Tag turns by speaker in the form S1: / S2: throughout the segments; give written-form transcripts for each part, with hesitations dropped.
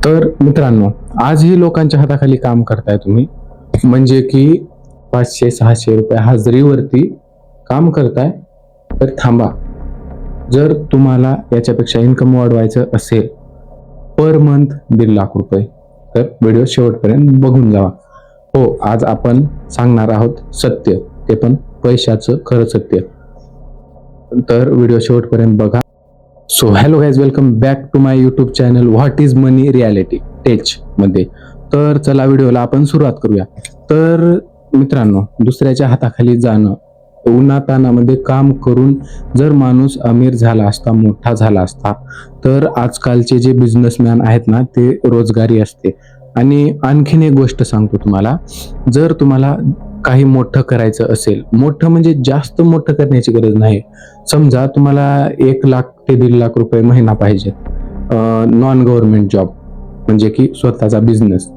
S1: तर मित्रांनो, आजही लोकांच्या हाताखाली काम करताय तुम्ही, म्हणजे की 500-600 रुपये हाजरीवरती काम करताय. तर थांबा, जर तुम्हाला याच्यापेक्षा इन्कम वाढवायचं असेल पर मंथ 1.5 लाख रुपये, तर व्हिडिओ शेवटपर्यंत बघून जावा. हो, आज आपण सांगणार आहोत सत्य, ते पण पैशाचं खरं सत्य. तर व्हिडिओ शेवटपर्यंत बघा. So hello guys, welcome back to my YouTube channel what is money reality tech मध्ये. तर चला व्हिडिओला आपण सुरुवात करूया. तर मित्रांनो, दुसऱ्याच्या हाताखाली जाणं, उन्हातानामध्ये काम करून जर माणूस अमीर झाला असता, मोठा झाला असता, तर आजकालचे जे बिझनेसमॅन आहेत ना, ते रोजगारी असते. आणि आणखीन एक गोष्ट सांगतो तुम्हाला, जर तुम्हाला काही मोठं करायचं असेल, मोठं म्हणजे जास्त मोठं करण्याची गरज नाही. समजा तुम्हाला 1 लाख ते 1.5 लाख रुपये महिना पाहिजे, नॉन गव्हर्नमेंट जॉब, म्हणजे की स्वतःचा बिझनेस.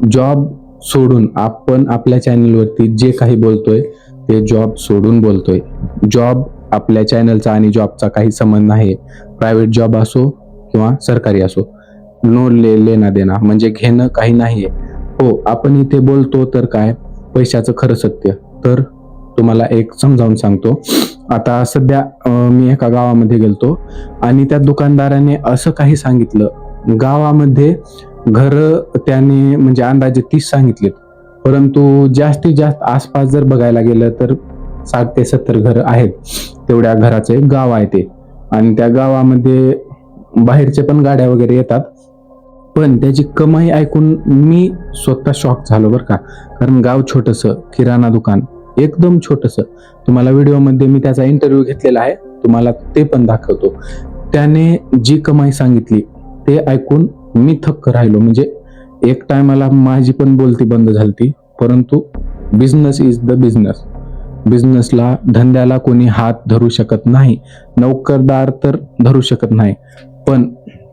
S1: जॉब सोडून आपण आपल्या चॅनलवरती जे काही बोलतोय ते जॉब सोडून बोलतोय. जॉब आपल्या चॅनलचा आणि जॉबचा काही संबंध नाही. प्रायव्हेट जॉब असो किंवा सरकारी असो, नो लेना देना, म्हणजे घेणं काही नाहीये. हो, आपण इथे बोलतो तर काय, पैशाचं खरं सत्य. तर तुम्हाला एक समजावून सांगतो. आता सध्या मी एका गावामध्ये गेलतो आणि त्या दुकानदाराने असं काही सांगितलं, गावामध्ये घर त्याने म्हणजे अंदाजे 30 सांगितलेत, परंतु जास्तीत जास्त आसपास जर बघायला गेलं तर 60 ते 70 घर आहेत. तेवढ्या घराचं एक गाव आहे ते. आणि त्या गावामध्ये बाहेरचे पण गाड्या वगैरे येतात. पण त्याची कमाई ऐकून मी स्वतः शॉक झालो बरं का. कारण गाव छोटंसं, किराणा दुकान एकदम छोटंसं. तुम्हाला व्हिडिओमध्ये मी त्याचा इंटरव्ह्यू घेतलेला आहे, तुम्हाला ते पण दाखवतो. त्याने जी कमाई सांगितली ते ऐकून मी थक्क राहिलो. म्हणजे एक टायमाला माझी पण बोलती बंद झालती. परंतु बिझनेस इज द बिझनेस. बिझनेसला, धंद्याला कोणी हात धरू शकत नाही, नोकरदार तर धरू शकत नाही. पण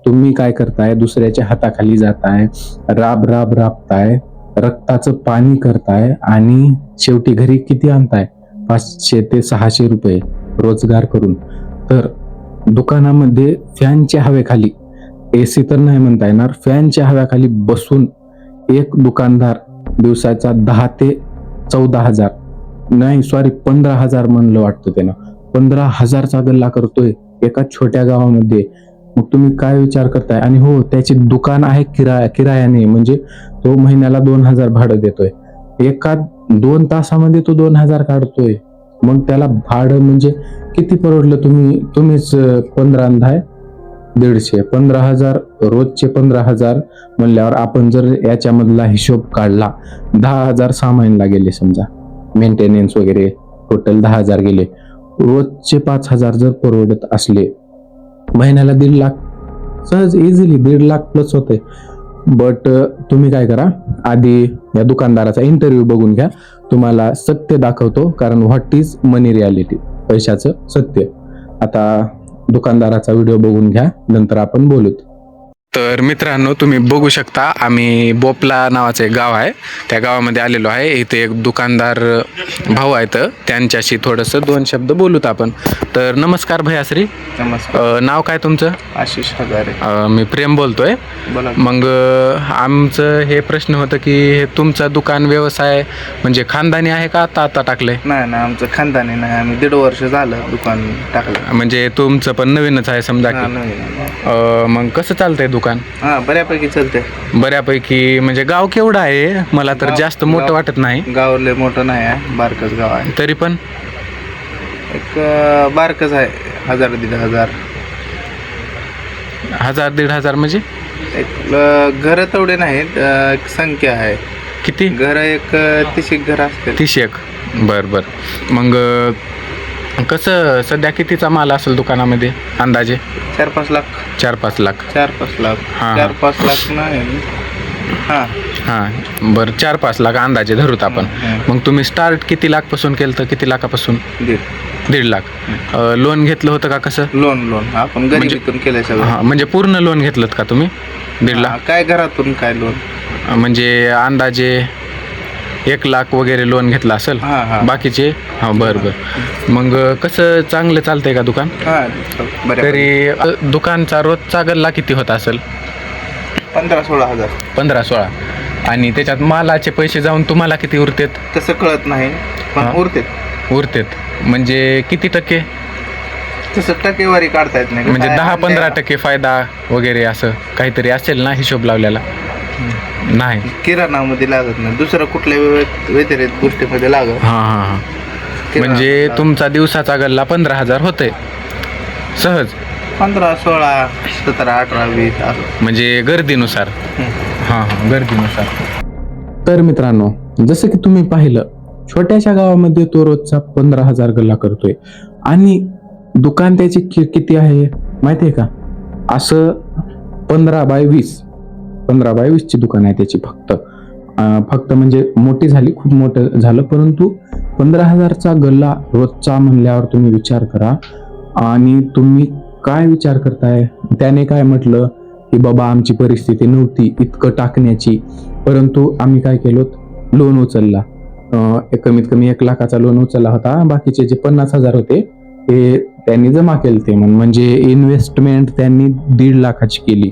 S1: तुम्ही काय करताय, दुसऱ्याच्या हाताखाली जाताय, राबताय, रक्ताचं पाणी करताय आणि शेवटी घरी किती आणताय, 500 ते 600 रुपये रोजगार करून. तर दुकानामध्ये फॅनच्या हवेखाली, एसी तर नाही म्हणता येणार, फॅनच्या हवेखाली बसून एक दुकानदार दिवसाचा 10 ते 14,000, नाही सॉरी 15,000 म्हणलं वाटतं त्यानं, 15,000चा गल्ला करतोय एका छोट्या गावामध्ये. मग तुम्ही काय विचार करताय? आणि हो, त्याची दुकान आहे किरायाने, म्हणजे तो महिन्याला 2,000 भाडं देतोय. एका 2 तासामध्ये तो 2,000 काढतोय. मग त्याला भाडं म्हणजे किती परवडलं? तुम्हीच 15 आहे 150, 15,000 रोजचे 15,000 म्हणल्यावर आपण जर याच्यामधला हिशोब काढला, 10,000 सामानला गेले, समजा मेंटेनन्स वगैरे टोटल 10,000 गेले. रोजचे 5,000 जर परवडत असले, महिन्याला 1.5 लाख सहज इझिली 1.5 लाख प्लस होते. बट तुम्ही काय करा, आधी या दुकानदाराचा इंटरव्ह्यू बघून घ्या, तुम्हाला सत्य दाखवतो. कारण व्हॉट इज मनी रियालिटी, पैशाचं सत्य. आता दुकानदाराचा व्हिडिओ बघून घ्या, नंतर आपण बोलूत. तर मित्रांनो, तुम्ही बघू शकता, आम्ही बोपला नावाचं एक गाव आहे, त्या गावामध्ये आलेलो आहे. इथे एक दुकानदार भाऊ आहेत, त्यांच्याशी थोडंसं 2 शब्द बोलूत आपण. तर नमस्कार भैयाश्री.
S2: नमस्कार.
S1: नाव काय तुमचं?
S2: आशिष हजारे.
S1: मी प्रेम बोलतोय.
S2: बोला.
S1: मग आमचं हे प्रश्न होतं की हे तुमचा दुकान व्यवसाय म्हणजे खानदानी आहे का आता टाकलंय?
S2: नाही, आमचं खानदानी नाही, आम्ही 1.5 वर्ष झालं दुकान टाकलं.
S1: म्हणजे तुमचं पण नवीनच आहे समजा की. मग कसं चालतंय दुकान?
S2: बऱ्यापैकी चालते.
S1: बऱ्यापैकी म्हणजे गाव केवढं आहे? मला तर जास्त मोठं वाटत नाही.
S2: गाव लय मोठं नाही आहे, बारकच गाव आहे.
S1: तरी पण
S2: एक बारकच आहे, 1,000-1,500.
S1: 1,000-1,500 म्हणजे
S2: एक घर तेवढे नाहीत, एक संख्या आहे.
S1: किती
S2: घर? एक 30 घर असते.
S1: 30. बर. मग कसं सध्या कितीचा माल असेल दुकानामध्ये अंदाजे?
S2: 4-5 लाख.
S1: 4-5 लाख.
S2: 4-5 लाख.
S1: हां.
S2: 4-5 लाख नाही.
S1: हां बरं, 4-5 लाख अंदाजे धरूत आपण. मग तुम्ही स्टार्ट किती लाखपासून केलं तर? किती लाखापासून? 1.5 लाख. लोन घेतलं होतं का कसं?
S2: लोन आपण गरिबीतून केलं सगळं.
S1: हां, म्हणजे पूर्ण लोन घेतलं का तुम्ही? 1.5 लाख.
S2: काय घरातून काय लोन?
S1: म्हणजे अंदाजे 1 लाख वगैरे लोन घेतलं असेल. बाकीचे बरं. मग कसं चांगलं चालतंय का दुकान?
S2: तरी
S1: दुकानचा रोजचा गल्ला किती होता असेल?
S2: 15-16 हजार.
S1: 15-16. आणि त्याच्यात मालाचे पैसे जाऊन तुम्हाला किती उरतेत?
S2: तसं कळत नाही पण
S1: हा.
S2: उरतेत.
S1: म्हणजे किती टक्के?
S2: तसं टक्केवारी काढता येत नाही.
S1: म्हणजे
S2: काय
S1: 10-15% फायदा वगैरे असं काहीतरी असेल ना हिशोब लावलेला? नाही.
S2: किराणामध्ये लागत नाही, दुसरं कुठल्या व्यतिरिक्त गोष्टीमध्ये लागत.
S1: हां.
S2: किराणा
S1: म्हणजे
S2: लागत.
S1: तुमचा दिवसाचा गल्ला 15,000 होतोय सहज,
S2: 15, 16, 17, 18, 20 असं.
S1: म्हणजे गर्दीनुसार. हां, गर्दीनुसार. तर मित्रांनो, जसं की तुम्ही पाहिलं, छोट्याशा गावामध्ये तो रोजचा 15,000 गल्ला करतोय. आणि दुकान त्याची किती आहे माहिती आहे का? असं 15x20 ची दुकान आहे त्याची. फक्त म्हणजे मोठी झाली, खूप मोठं झालं, परंतु 15,000चा गल्ला रोजचा म्हणल्यावर तुम्ही विचार करा. आणि तुम्ही काय विचार करताय? त्याने काय म्हटलं की बाबा आमची परिस्थिती नव्हती इतकं टाकण्याची, परंतु आम्ही काय केलं, लोन उचलला. कमीत कमी 1 लाखाचा लोन उचलला होता. बाकीचे जे 50,000 होते ते त्यांनी जमा केले. ते म्हणजे इन्व्हेस्टमेंट त्यांनी 1.5 लाखाची केली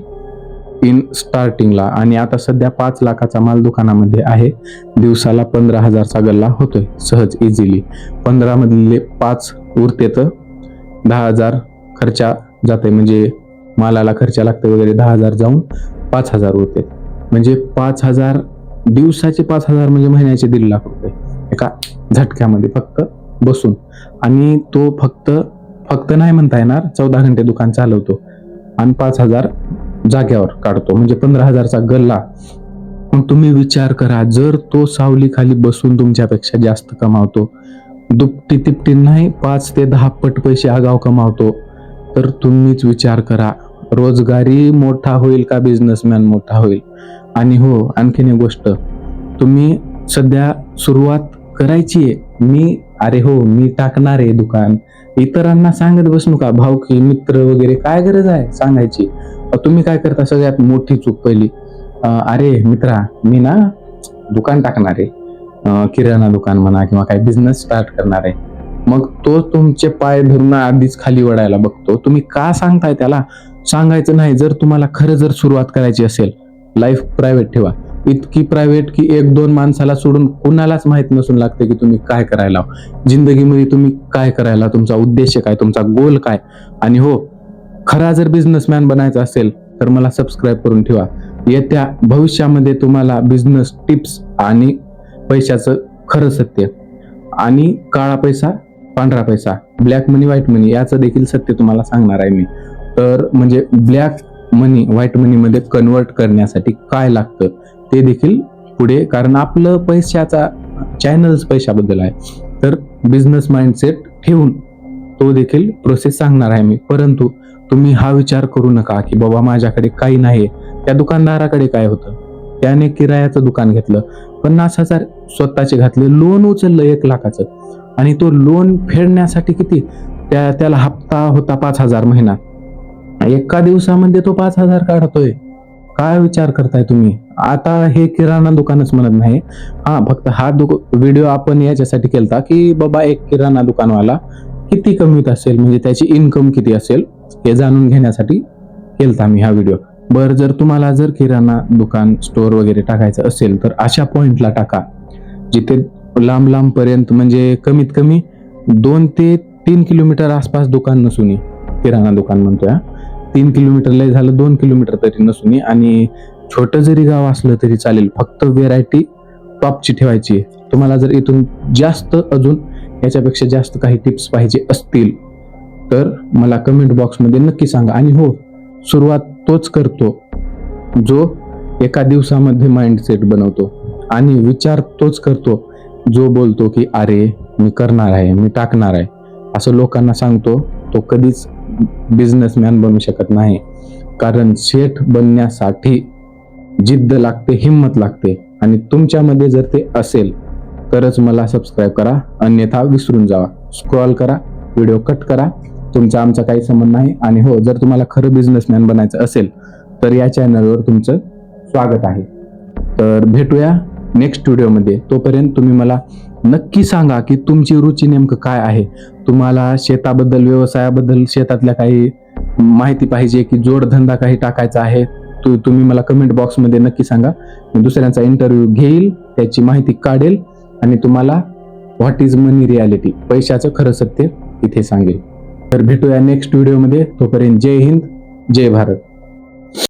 S1: इन स्टार्टिंगला. आणि आता सध्या 5 लाखाचा माल दुकानामध्ये आहे. दिवसाला 15,000चा गल्ला होतोय सहज, इझिली. 15 मधले 5 उरते तर 10,000 खर्चा जाते, म्हणजे मालाला खर्च लागते वगैरे. 10,000 जाऊन 5,000 उरते. म्हणजे 5,000 दिवसाचे 5,000 म्हणजे महिन्याचे 1.5 लाख रुपये एका झटक्यामध्ये फक्त बसून. आणि तो फक्त नाही म्हणता येणार, 14 घंटे दुकान चालवतो आणि 5,000 जाग्यावर काढतो, म्हणजे 15,000चा गल्ला. मग तुम्ही विचार करा, जर तो सावली खाली बसून तुमच्यापेक्षा जास्त कमावतो, दुपटी तिपटी नाही 5 ते 10 पट पैसे आगाव कमावतो, तर तुम्हीच विचार करा, रोजगारी मोठा होईल का बिझनेसमॅन मोठा होईल? आणि हो, आणखीन एक गोष्ट, तुम्ही सध्या सुरुवात करायची आहे. मी टाकणार आहे दुकान, इतरांना सांगत बसू नका, भावकी मित्र वगैरे, काय गरज आहे सांगायची? तुम्ही काय करता? सगळ्यात मोठी चूक पहिली, अरे मित्रा मी ना दुकान टाकणार आहे, किराणा दुकान म्हणा किंवा काही बिझनेस स्टार्ट करणार आहे. मग तो तुमचे पाय धरून आधीच खाली वळायला बघतो. तुम्ही का सांगताय त्याला? सांगायचं नाही. जर तुम्हाला खरं जर सुरुवात करायची असेल, लाईफ प्रायव्हेट ठेवा, इतकी प्रायव्हेट की 1-2 माणसाला सोडून कुणालाच माहित नसून लागते की तुम्ही काय करायला, जिंदगीमध्ये तुम्ही काय करायला, तुमचा उद्देश काय, तुमचा गोल काय. आणि हो, खरा जर बिझनेसमॅन बनायचा असेल तर मला सबस्क्राईब करून ठेवा. येत्या भविष्यामध्ये तुम्हाला बिझनेस टिप्स आणि पैशाचं खरं सत्य, आणि काळा पैसा, पांढरा पैसा, ब्लॅक मनी, व्हाईट मनी याचं देखील सत्य तुम्हाला सांगणार आहे मी. तर म्हणजे ब्लॅक मनी व्हाईट मनी मध्ये कन्वर्ट करण्यासाठी काय लागतं ते देखील पुढे, कारण आपलं पैशाचा चॅनल्स पैशाबद्दल आहे, तर बिझनेस माइंडसेट ठेवून तो देखील प्रोसेस सांगणार आहे मी. परंतु तुम्ही हा विचार करू नका की बाबा माझ्याकडे काही नाही. त्या दुकानदाराकडे काय होतं? त्याने किरायाचं दुकान घेतलं, 50,000 स्वतःचे घातले, लोन उचललं 1 लाखाचं, आणि तो लोन फेडण्यासाठी किती त्याला हप्ता होता 5,000 महिना. एका दिवसामध्ये तो 5,000 काढतोय. काय विचार करताय तुम्ही? आता हे किराणा दुकानच म्हणत नाही, फक्त हा व्हिडिओ आपण याच्यासाठी केलता की बाबा एक किराणा दुकानवाला किती कमवीत असेल, म्हणजे त्याची इन्कम किती असेल हे जाणून घेण्यासाठी केलता मी हा व्हिडिओ. बरं, जर तुम्हाला जर किराणा दुकान स्टोअर वगैरे टाकायचं असेल तर अशा पॉइंटला टाका जिथे लांब पर्यंत, म्हणजे कमीत कमी 2 ते 3 किलोमीटर आसपास दुकान नसून, किराणा दुकान म्हणतोय, 3 किलोमीटर लय झालं, 2 किलोमीटर तरी नसून, आणि छोटं जरी गाव असलं तरी चालेल, फक्त व्हेरायटी टॉपची ठेवायची. तुम्हाला जर इथून जास्त अजून याच्यापेक्षा जास्त काही टिप्स पाहिजे असतील तर मला कमेंट बॉक्समध्ये नक्की सांगा. आणि हो, सुरुवात तोच करतो जो एका दिवसामध्ये माइंडसेट बनवतो, आणि विचार तोच करतो जो बोलतो की अरे मी करणार आहे, मी टाकणार आहे. असं लोकांना सांगतो तो कधीच बिझनेसमॅन बनू शकत नाही, कारण सेठ बनण्यासाठी जिद्द लागते, हिंमत लागते, आणि तुमच्यामध्ये जर ते असेल तरच मला सबस्क्राईब करा, अन्यथा विसरून जावा. स्क्रॉल करा, व्हिडिओ कट करा, तुमचा आमचा काही संबंध नाही. आणि हो, जर तुम्हाला खरं बिझनेसमॅन बनायचं असेल तर या चॅनलवर तुमचं स्वागत आहे. तर भेटूया नेक्स्ट व्हिडिओमध्ये. तोपर्यंत तुम्ही मला नक्की सांगा की तुमची रुची नेमकं काय आहे. तुम्हाला शेताबद्दल, व्यवसायाबद्दल, शेतातल्या काही माहिती पाहिजे की जोडधंदा काही टाकायचा आहे, तुम्ही मला कमेंट बॉक्समध्ये नक्की सांगा. मी दुसऱ्यांचा इंटरव्ह्यू घेईल, त्याची माहिती काढेल आणि तुम्हाला व्हॉट इज मनी रियालिटी, पैशाचं खरं सत्य इथे सांगेल. तर भेटूया नेक्स्ट व्हिडिओमध्ये. तोपर्यंत जय हिंद, जय भारत.